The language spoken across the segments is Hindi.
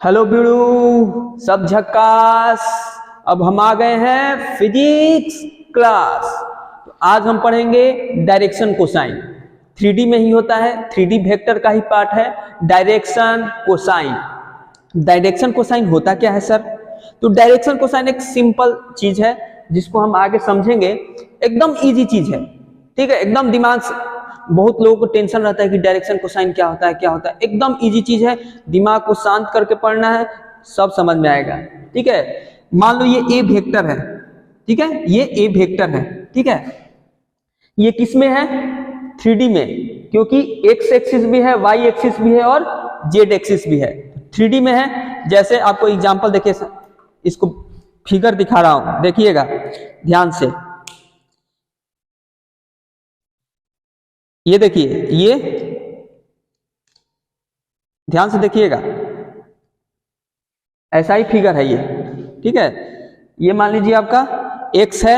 हेलो बिड़ू, सब झक्कास। अब हम आ गए हैं फिजिक्स क्लास। तो आज हम पढ़ेंगे डायरेक्शन कोसाइन। 3D में ही होता है, 3D वेक्टर का ही पार्ट है डायरेक्शन कोसाइन। डायरेक्शन कोसाइन होता क्या है सर? तो डायरेक्शन कोसाइन एक सिंपल चीज है जिसको हम आगे समझेंगे। एकदम इजी चीज है, ठीक है। एकदम दिमाग से बहुत लोगों को टेंशन रहता है कि डायरेक्शन कोसाइन क्या होता है क्या होता है। एकदम इजी चीज है, दिमाग को शांत करके पढ़ना है, सब समझ में आएगा, ठीक है। मान लो ये ए वेक्टर है, ठीक है, ये ए वेक्टर है, ठीक है। ये किस में है? 3D में, क्योंकि एक्स एक्सिस भी है, वाई एक्सिस भी है और जेड एक्सिस भी है। 3D में है। जैसे आपको एग्जांपल देखिए, इसको फिगर दिखा रहा हूं, देखिएगा ध्यान से। ये देखिए, ये ध्यान से देखिएगा, ऐसा ही फिगर है ये, ठीक है। ये मान लीजिए आपका x है,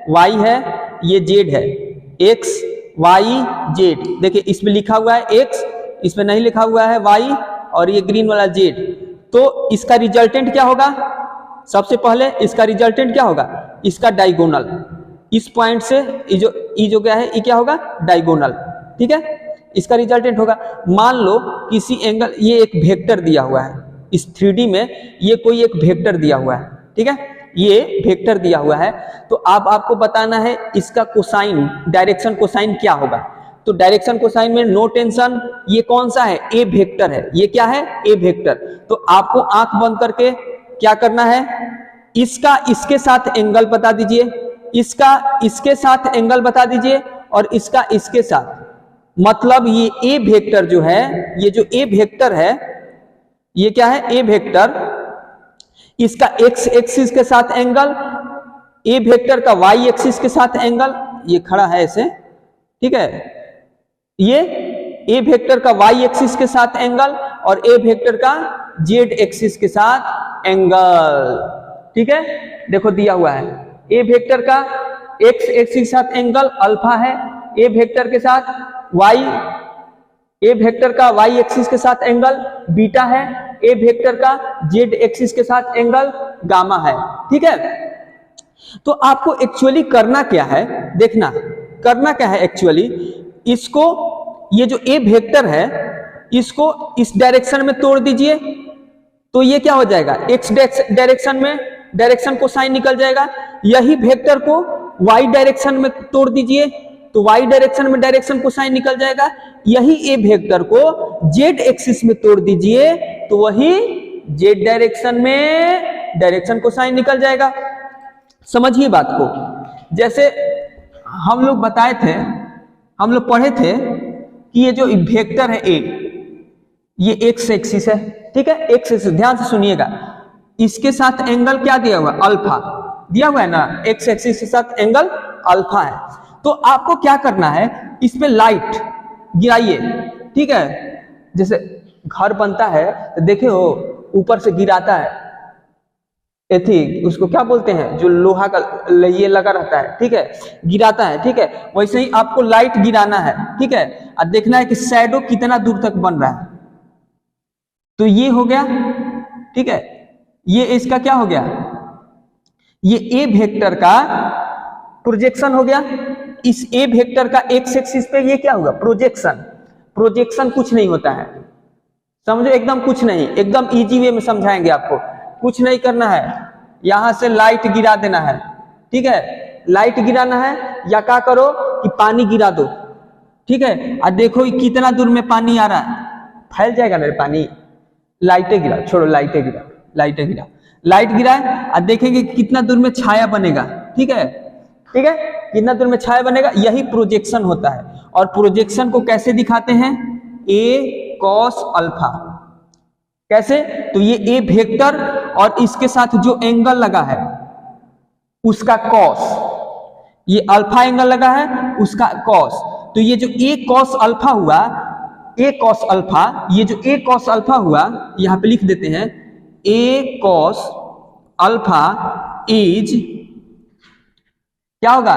y है, ये z है। x y z, देखिए इसमें लिखा हुआ है x, इसमें नहीं लिखा हुआ है y, और ये ग्रीन वाला z। तो इसका रिजल्टेंट क्या होगा? सबसे पहले इसका रिजल्टेंट क्या होगा? इसका डायगोनल। इस पॉइंट से ये जो क्या है, ये क्या होगा? डायगोनल, ठीक है। इसका रिजल्टेंट होगा। मान लो किसी एंगल, ये एक वेक्टर दिया हुआ है इस 3D में, ये कोई एक वेक्टर दिया हुआ है, ठीक है, ये वेक्टर दिया हुआ है। तो आपको बताना है इसका कोसाइन, डायरेक्शन कोसाइन क्या होगा। तो डायरेक्शन कोसाइन में नो टेंशन, ये कौन सा है? ए वेक्टर है। ये क्या है? ए वेक्टर। तो आपको आंख बंद करके क्या करना है? इसका इसके साथ एंगल बता दीजिए, इसका इसके साथ एंगल बता दीजिए, और इसका इसके साथ। मतलब ये ए वेक्टर जो है, ये जो ए वेक्टर है, ये क्या है? ए वेक्टर, इसका एक्स एक्सिस के साथ एंगल, ए वेक्टर का वाई एक्सिस के साथ एंगल, ये खड़ा है ऐसे, ठीक है। ये ए वेक्टर का वाई एक्सिस के साथ एंगल और ए वेक्टर का जेड एक्सिस के साथ एंगल, ठीक है। देखो दिया हुआ है, ए वेक्टर का एक्स एक्सिस के साथ एंगल अल्फा है, ए वेक्टर के साथ वाई, ए वेक्टर का वाई एक्सिस के साथ एंगल बीटा है, ए वेक्टर का जेड एक्सिस के साथ एंगल गामा है, ठीक है। तो आपको एक्चुअली करना क्या है, देखना करना क्या है एक्चुअली। इसको, ये जो ए वेक्टर है, इसको इस डायरेक्शन में तोड़ दीजिए, तो ये क्या हो जाएगा? एक्स डायरेक्शन में डायरेक्शन कोसाइन निकल जाएगा। यही वेक्टर को वाई डायरेक्शन में तोड़ दीजिए, तो वाई डायरेक्शन में डायरेक्शन कोसाइन निकल जाएगा। यही ए वेक्टर को जेड एक्सिस में तोड़ दीजिए, तो वही जेड डायरेक्शन में डायरेक्शन कोसाइन निकल जाएगा। समझिए बात को। जैसे हम लोग बताए थे, हम लोग पढ़े थे कि ये जो वेक्टर है ए, ये एक्स एक्सिस है, ठीक है, एक्स एक्सिस। ध्यान से सुनिएगा, इसके साथ एंगल क्या दिया हुआ है? अल्फा दिया हुआ है ना, एक्स एक्सिस के साथ एंगल अल्फा है। तो आपको क्या करना है, इसमें लाइट गिराइए, ठीक है। जैसे घर बनता है तो देखे हो, ऊपर से गिराता है, एथी उसको क्या बोलते हैं, जो लोहा का ये लगा रहता है, ठीक है, गिराता है, ठीक है। वैसे ही आपको लाइट गिराना है, ठीक है, और देखना है कि शैडो कितना दूर तक बन रहा है। तो ये हो गया, ठीक है, ये इसका क्या हो गया? ये ए वेक्टर का प्रोजेक्शन हो गया। इस ए वेक्टर का एक्स एक्सिस पे ये क्या होगा? प्रोजेक्शन। प्रोजेक्शन कुछ नहीं होता है, समझो, एकदम कुछ नहीं, एकदम इजी वे में समझाएंगे आपको। कुछ नहीं करना है, यहां से लाइट गिरा देना है, ठीक है। लाइट गिराना है, या क्या करो कि पानी गिरा दो, ठीक है। और देखो कितना दूर में पानी आ रहा है, फैल जाएगा ना पानी। लाइटें गिरा, छोड़ो, लाइटें गिरा, लाइटें गिरा, लाइट गिराए और देखेंगे कितना दूर में छाया बनेगा, ठीक है, ठीक है, कितना दूर में छाया बनेगा। यही प्रोजेक्शन होता है। और प्रोजेक्शन को कैसे दिखाते हैं? ए कॉस अल्फा। कैसे? तो ये ए वेक्टर और इसके साथ जो एंगल लगा है उसका कॉस, ये अल्फा एंगल लगा है उसका कॉस। तो ये जो ए कॉस अल्फा हुआ, ए कॉस अल्फा, ये जो ए कॉस अल्फा हुआ, यहां पे लिख देते हैं, ए कॉस अल्फा इज क्या होगा?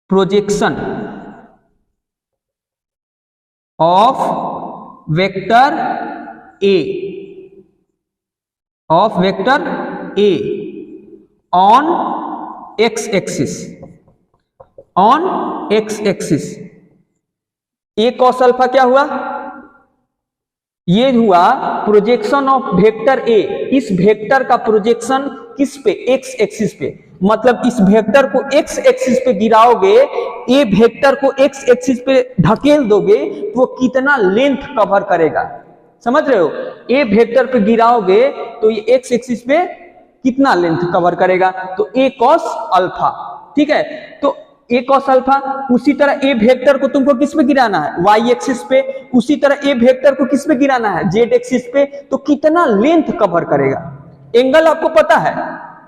Projection of vector A on x axis. A cos alpha क्या हुआ? ये हुआ प्रोजेक्शन ऑफ वेक्टर ए। इस वेक्टर का प्रोजेक्शन किस पे? एक्स एक्सिस पे। मतलब इस वेक्टर को एक्स एक्सिस पे गिराओगे, ए वेक्टर को एक्स एक्सिस पे ढकेल दोगे तो वो कितना लेंथ कवर करेगा, समझ रहे हो? ए वेक्टर पे गिराओगे तो ये एक्स एक्सिस पे कितना लेंथ कवर करेगा? तो ए कॉस अल्फा, ठीक है। तो ए कॉस अल्फा, उसी तरह ए वेक्टर को तुमको किस पे गिराना है? वाई एक्सिस पे। उसी तरह ए वेक्टर को किस पे गिराना है? जेड एक्सिस पे। तो कितना लेंथ कवर करेगा? एंगल आपको पता है,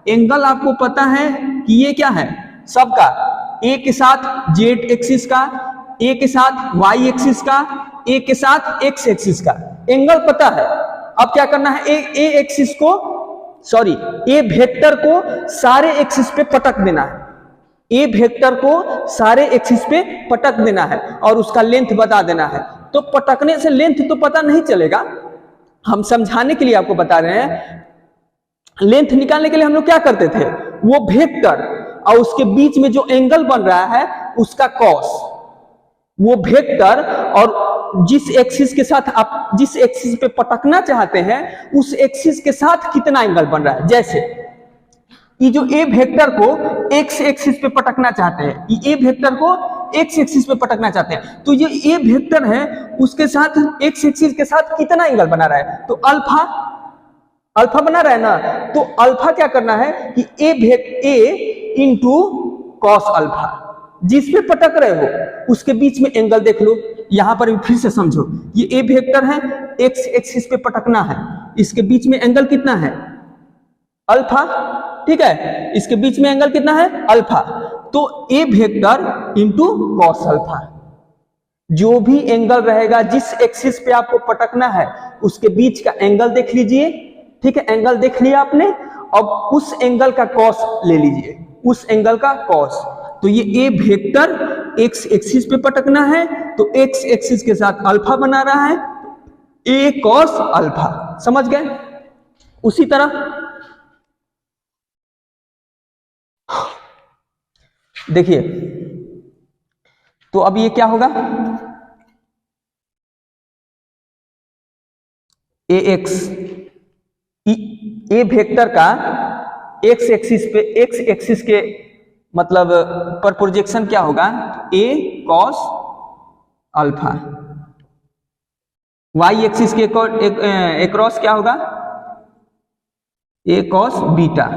एंगल आपको पता है कि ये क्या है सबका, ए के साथ जेड एक्सिस का, ए के साथ वाई एक्सिस का, ए के साथ एक्स एक्सिस का एंगल पता है। अब क्या करना है? ए एक्सिस को, सॉरी, ए वेक्टर को सारे एक्सिस पे पटक देना है। ए वेक्टर को सारे एक्सिस पे पटक देना है और उसका लेंथ बता देना है। तो पटकने से लेंथ तो पता नहीं चलेगा, हम समझाने के लिए आपको बता रहे हैं। लेंथ निकालने के लिए हम लोग क्या करते थे? वो वेक्टर और उसके बीच में जो एंगल बन रहा है उसका कॉस, वो वेक्टर और जिस एक्सिस के साथ आप जिस एक्सिस पे पटकना चाहते हैं उस एक्सिस के साथ कितना एंगल बन रहा है। जैसे ये जो ए वेक्टर को एक्स एक्सिस पे पटकना चाहते हैं, ये ए वेक्टर को एक्स एक्सिस पे पटकना चाहते हैं, तो ये ए वेक्टर है उसके साथ एक्स एक्सिस के साथ कितना एंगल बना रहा है? तो अल्फा बना रहा है ना। तो अल्फा क्या करना है कि ए इंटू कॉस अल्फा, जिस पे पटक रहे हो उसके बीच में एंगल देख लो। यहां पर फिर से समझो, ये ए वेक्टर है, एक्स एक्सिस पे पटकना है, इसके बीच में एंगल कितना है? अल्फा, ठीक है। इसके बीच में एंगल कितना है? अल्फा। तो ए वेक्टर इंटू कॉस अल्फा, जो भी एंगल रहेगा जिस एक्सिस पे आपको पटकना है उसके बीच का एंगल देख लीजिए, ठीक है। एंगल देख लिया आपने, अब उस एंगल का कॉस ले लीजिए, उस एंगल का कॉस। तो ये ए वेक्टर एक्स एक्सिस पे पटकना है तो एक्स एक्सिस के साथ अल्फा बना रहा है, ए कॉस अल्फा, समझ गए? उसी तरह देखिए, तो अब ये क्या होगा? ए एक्स, ए वेक्टर का एक्स एक्सिस पे, एक्स एक्सिस के मतलब पर प्रोजेक्शन क्या होगा? ए कॉस अल्फा। वाई एक्सिस के एक्रॉस क्या होगा? ए कॉस बीटा।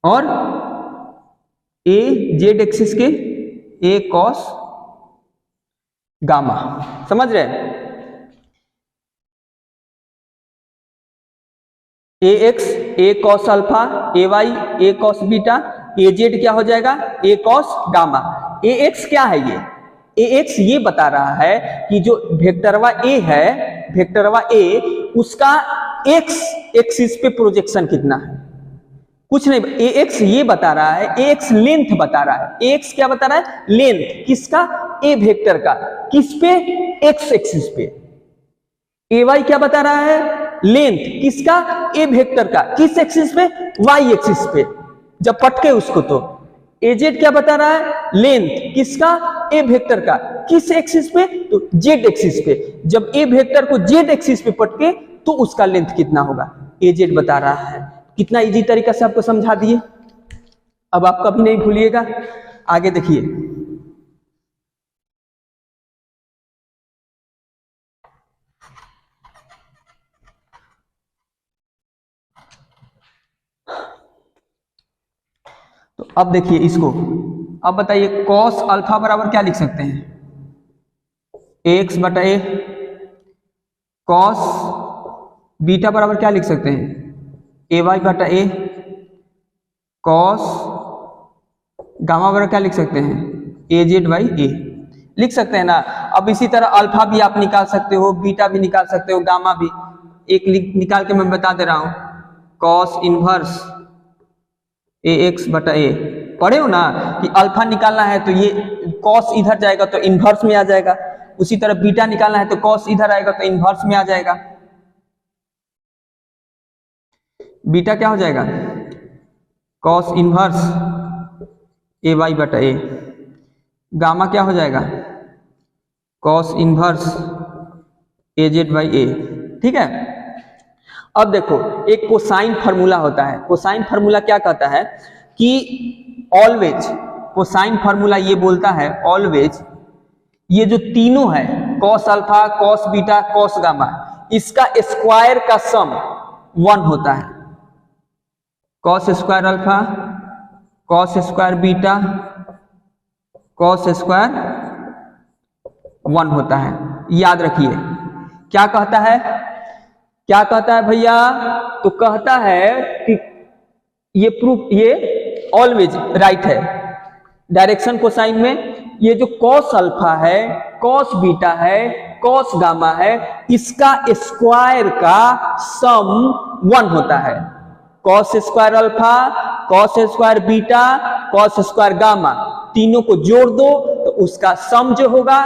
और ए जेड एक्सिस के ए कॉस गामा, समझ रहे हैं? ए एक्स ए कॉस अल्फा, ए वाई ए कॉस बीटा, ए जेड क्या हो जाएगा? ए कॉस गामा। ए एक्स क्या है? ये ए एक्स ये बता रहा है कि जो वेक्टरवा ए है, वेक्टरवा ए, उसका एक्स एक्सिस पे प्रोजेक्शन कितना है? कुछ नहीं, ए एक्स ये बता रहा है, ए एक्स लेंथ बता रहा है। ए एक्स क्या बता रहा है? लेंथ किसका? ए वेक्टर का। किस पे? एक्स एक्सिस पे। ए वाई क्या बता रहा है? लेंथ किसका? ए वेक्टर का। किस एक्सिस पे? वाई एक्सिस पे, जब पटके उसको। तो ए जेड क्या बता रहा है? लेंथ किसका? ए वेक्टर का। किस एक्सिस पे? तो जेड एक्सिस पे। जब ए वेक्टर को जेड एक्सिस पे पटके तो उसका लेंथ कितना होगा? ए जेड बता रहा है। कितना इजी तरीका से आपको समझा दिए, अब आप कभी नहीं भूलिएगा। आगे देखिए, तो अब देखिए इसको, अब बताइए कॉस अल्फा बराबर क्या लिख सकते हैं? एक्स बटा ए। कॉस बीटा बराबर क्या लिख सकते हैं? ए वाई बटा ए। कॉस गामा बराबर क्या लिख सकते हैं? ए जेड बाई ए, लिख सकते हैं ना। अब इसी तरह अल्फा भी आप निकाल सकते हो, बीटा भी निकाल सकते हो, गामा भी। एक निकाल के मैं बता दे रहा हूं, कॉस इनवर्स ए एक्स बटा ए। पढ़े हो ना कि अल्फा निकालना है तो ये कॉस इधर जाएगा तो इनवर्स में आ जाएगा। उसी तरह बीटा निकालना है तो कॉस इधर आएगा तो इनवर्स में आ जाएगा। बीटा क्या हो जाएगा, कॉस इनवर्स ए वाई बटा ए। गामा क्या हो जाएगा, cos inverse A Z by A. ठीक है, अब देखो एक कोसाइन फार्मूला होता है। कोसाइन फार्मूला क्या कहता है कि ऑलवेज, कोसाइन फार्मूला ये बोलता है ऑलवेज ये जो तीनों है cos alpha, cos beta, cos gamma, इसका स्क्वायर का सम 1 होता है। Cos square alpha, cos square beta, cos square 1 होता है। याद रखिए क्या कहता है, क्या कहता है भैया, तो कहता है कि ये प्रूफ, ये ऑलवेज राइट है। डायरेक्शन कोसाइन में ये जो कॉस अल्फा है, कॉस बीटा है, कॉस गामा है, इसका स्क्वायर का सम 1 होता है। Cos square alpha, cos square beta, cos square gamma, तीनों को जोड़ दो तो उसका सम जो होगा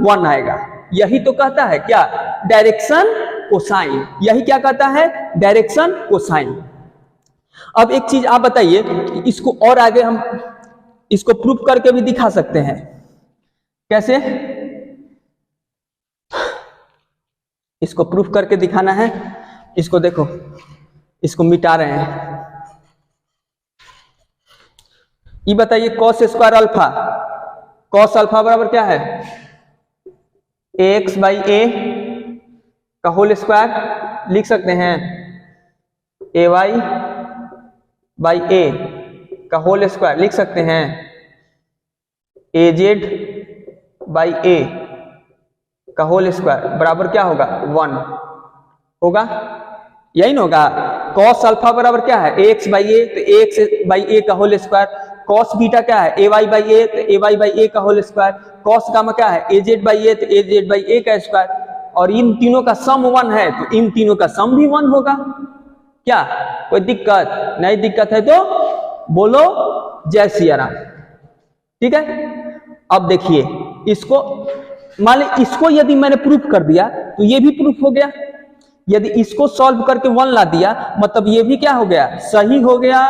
1 आएगा। यही तो कहता है क्या, डायरेक्शन कोसाइन। यही क्या कहता है, डायरेक्शन कोसाइन। अब एक चीज आप बताइए, इसको और आगे हम इसको प्रूफ करके भी दिखा सकते हैं। कैसे, इसको प्रूफ करके दिखाना है। इसको देखो, इसको मिटा रहे हैं। ये बताइए cos square alpha, cos alpha बराबर क्या है, एक्स बाई ए का होल स्क्वायर लिख सकते हैं, ए वाई बाई ए का होल स्क्वायर लिख सकते हैं, ए जेड बाई ए का होल स्क्वायर बराबर क्या होगा, 1 होगा। यही ना होगा। कॉस अल्फा बराबर क्या है, एक्स बाई ए, तो एक्स बाई ए का होल स्क्वायर। कॉस बीटा क्या है, ए वाई बाई ए, तो ए वाई बाई ए का होल स्क्वायर। कॉस गामा क्या है, ए जेड बाई ए, तो ए जेड बाई ए का स्क्वायर। और इन तीनों का सम 1 है तो इन तीनों का सम भी 1 होगा। क्या कोई दिक्कत नहीं? दिक्कत है तो बोलो जय सिया राम। ठीक है, अब देखिए इसको, मान ली इसको यदि मैंने प्रूफ कर दिया तो ये भी प्रूफ हो गया। यदि इसको सॉल्व करके 1 ला दिया मतलब ये भी क्या हो गया, सही हो गया,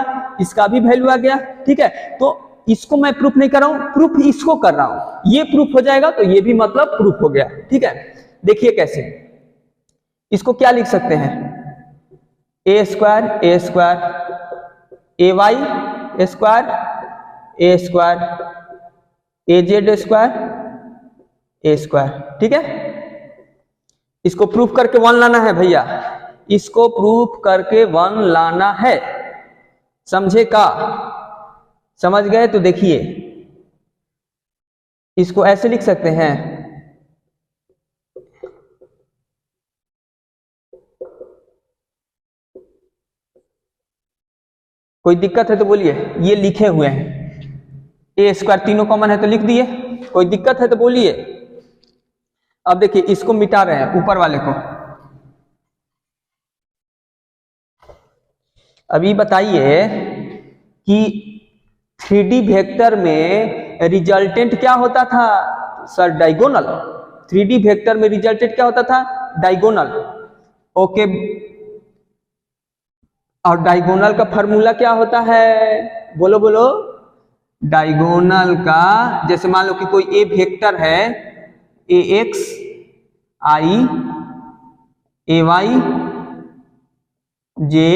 इसका भी वैल्यू आ गया। ठीक है, तो इसको मैं प्रूफ नहीं कर रहा हूं, प्रूफ इसको कर रहा हूं। ये प्रूफ हो जाएगा तो ये भी मतलब प्रूफ हो गया। ठीक है, देखिए कैसे, इसको क्या लिख सकते हैं, ए स्क्वायर ए वाई स्क्वायर ए स्क्वायर ए जेड स्क्वायर ए स्क्वायर। ठीक है, इसको प्रूफ करके 1 लाना है भैया, इसको प्रूफ करके 1 लाना है। समझे का? समझ गए तो देखिए इसको ऐसे लिख सकते हैं, कोई दिक्कत है तो बोलिए। ये लिखे हुए हैं, ए स्क्वायर तीनों कॉमन है तो लिख दिए, कोई दिक्कत है तो बोलिए। अब देखिए इसको मिटा रहे हैं ऊपर वाले को। अभी बताइए कि 3D वेक्टर में रिजल्टेंट क्या होता था सर, डायगोनल। 3D वेक्टर में रिजल्टेंट क्या होता था, डायगोनल। ओके, और डायगोनल का फॉर्मूला क्या होता है, बोलो बोलो। डायगोनल का, जैसे मान लो कि कोई ए वेक्टर है, ए एक्स आई ए वाई जे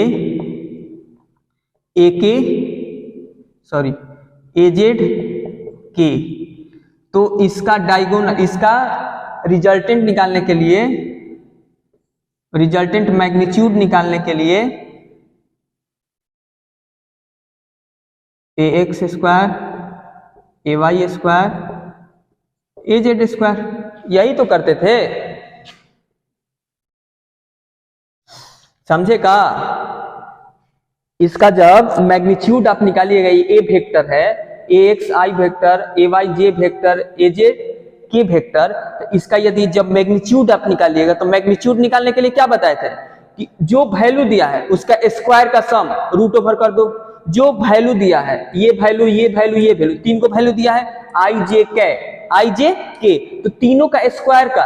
ए के सॉरी ए जेड के, तो इसका डायगोनल, इसका रिजल्टेंट निकालने के लिए, रिजल्टेंट मैग्नीट्यूड निकालने के लिए ए एक्स स्क्वायर ए वाई स्क्वायर ए जेड स्क्वायर, यही तो करते थे। समझे का? इसका जब मैग्नीट्यूड आप निकालिएगा, ये ए वेक्टर है, ए एक्स आई वेक्टर, ए वाई जे वेक्टर, ए जेड के वेक्टर, तो इसका यदि जब मैग्नीट्यूड आप निकालिएगा तो मैग्नीट्यूड निकालने के लिए क्या बताए थे कि जो वैल्यू दिया है उसका स्क्वायर का सम रूट ओवर कर दो। जो वैल्यू दिया है, ये वैल्यू ये वैल्यू ये वैल्यू, तीन को वैल्यू दिया है, आई जे के, आई जे के, तो तीनों का स्क्वायर का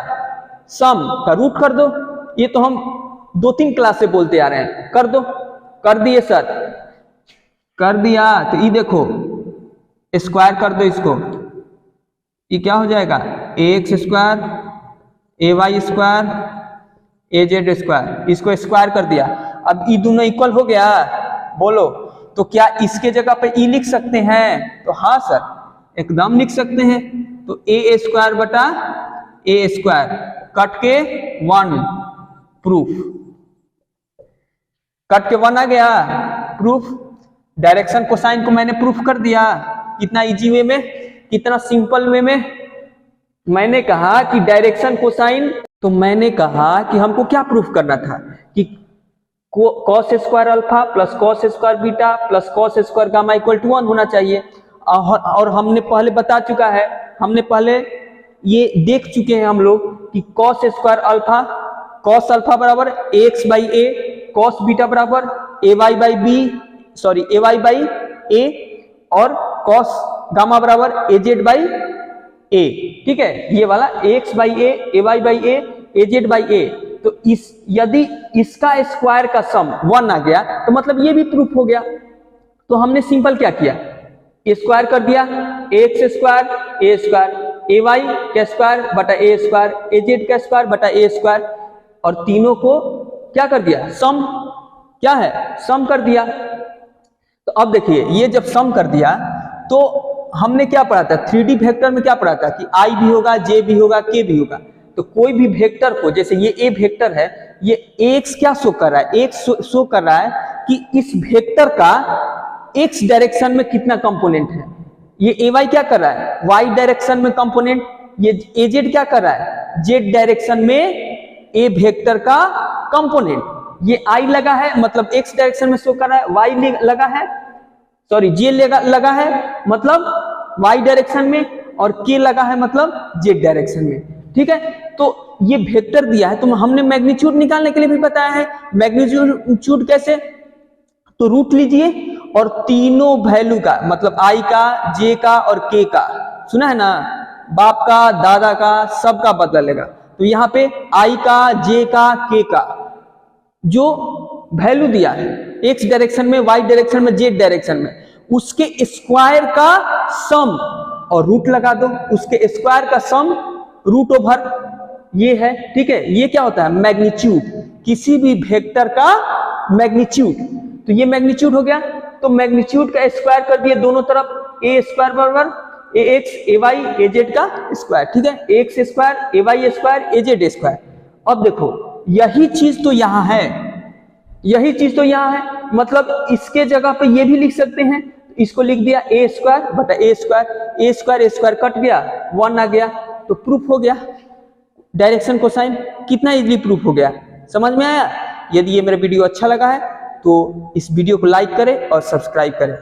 सम का रूट कर दो। ये तो हम 2-3 क्लास से बोलते आ रहे हैं, कर दो। कर दिए सर, कर दिया। तो ये देखो स्क्वायर कर दो इसको, ये क्या हो जाएगा ax square ay square az square, इसको स्क्वायर कर दिया। अब ये दोनों इक्वल हो गया, बोलो तो क्या इसके जगह पे ई लिख सकते हैं? तो हाँ सर एकदम लिख सकते हैं। तो ए स्क्वायर बटा ए स्क्वायर कट के 1 प्रूफ, कट के 1 आ गया प्रूफ। डायरेक्शन कोसाइन को मैंने प्रूफ कर दिया। कितना इजी वे में, कितना सिंपल वे में। मैंने कहा कि डायरेक्शन कोसाइन, तो मैंने कहा कि हमको क्या प्रूफ करना था कि cos square alpha plus cos square beta plus cos square gamma equal to 1 होना चाहिए। और हमने पहले बता चुका है, हमने पहले ये देख चुके हैं हम लोग कि cos square alpha, cos alpha बराबर ax by a, cos beta बराबर ay by b, sorry ay by a, और cos गामा बराबर az बाई a। ठीक है, ये वाला ax by a, ay by a, az by a। तो इस यदि इसका स्क्वायर का सम 1 आ गया तो मतलब ये भी प्रूफ हो गया। तो हमने सिंपल क्या किया, स्क्वायर कर दिया, ax square a square, ay का स्क्वायर बटा a स्क्वायर, az का स्क्वायर बटा a स्क्वायर, और तीनों को क्या कर दिया, सम, क्या है सम कर दिया। तो अब देखिए ये जब सम कर दिया तो हमने क्या पढ़ा था 3D वेक्टर में, क्या पढ़ा था कि i भी होगा, j भी होगा, k भी होगा। तो कोई भी वेक्टर को, जैसे ये a वेक्टर है, ये x क्या शो कर रहा है, x शो कर रहा है कि इस वेक्टर का x डायरेक्शन में कितना कंपोनेंट है। ये ay क्या कर रहा है, y डायरेक्शन में कंपोनेंट। ये az क्या कर रहा है, z डायरेक्शन में a वेक्टर का कंपोनेंट। ये i लगा है मतलब x डायरेक्शन में शो कर रहा है, y लगा है, सॉरी j लगा है मतलब y डायरेक्शन में, और k लगा है मतलब z डायरेक्शन में। ठीक है, तो ये वेक्टर दिया है, तो हमने मैग्नीट्यूड निकालने के लिए भी बताया है। मैग्नीट्यूड कैसे, तो रूट लीजिए और तीनों वैल्यू का मतलब i का, j का और k का, सुना है ना, बाप का, दादा का, सबका बदलेगा। तो यहाँ पे i का, j का, k का जो वैल्यू दिया है x डायरेक्शन में, y डायरेक्शन में, z डायरेक्शन में, उसके स्क्वायर का सम और रूट लगा दो। उसके स्क्वायर का सम रूट ओवर ये है। ठीक है, ये क्या होता है मैग्नीट्यूड, किसी भी वेक्टर का मैग्नीट्यूड। तो ये मैग्नीट्यूड हो गया। तो मैग्नीट्यूड का स्क्वायर कर दिए दोनों तरफ, a स्क्वायर बराबर ax ay az का स्क्वायर। ठीक है, ax square ay square az square. अब देखो यही चीज तो यहाँ है, यही चीज तो यहाँ है, मतलब इसके जगह पे ये भी लिख सकते हैं। इसको लिख दिया a स्क्वायर बटा a स्क्वायर कट गया, 1 आ गया, तो प्रूफ हो गया डायरेक्शन कोसाइन। कितना इजीली प्रूफ हो गया, समझ में आया। यदि ये मेरा वीडियो अच्छा लगा है तो इस वीडियो को लाइक करें और सब्सक्राइब करें।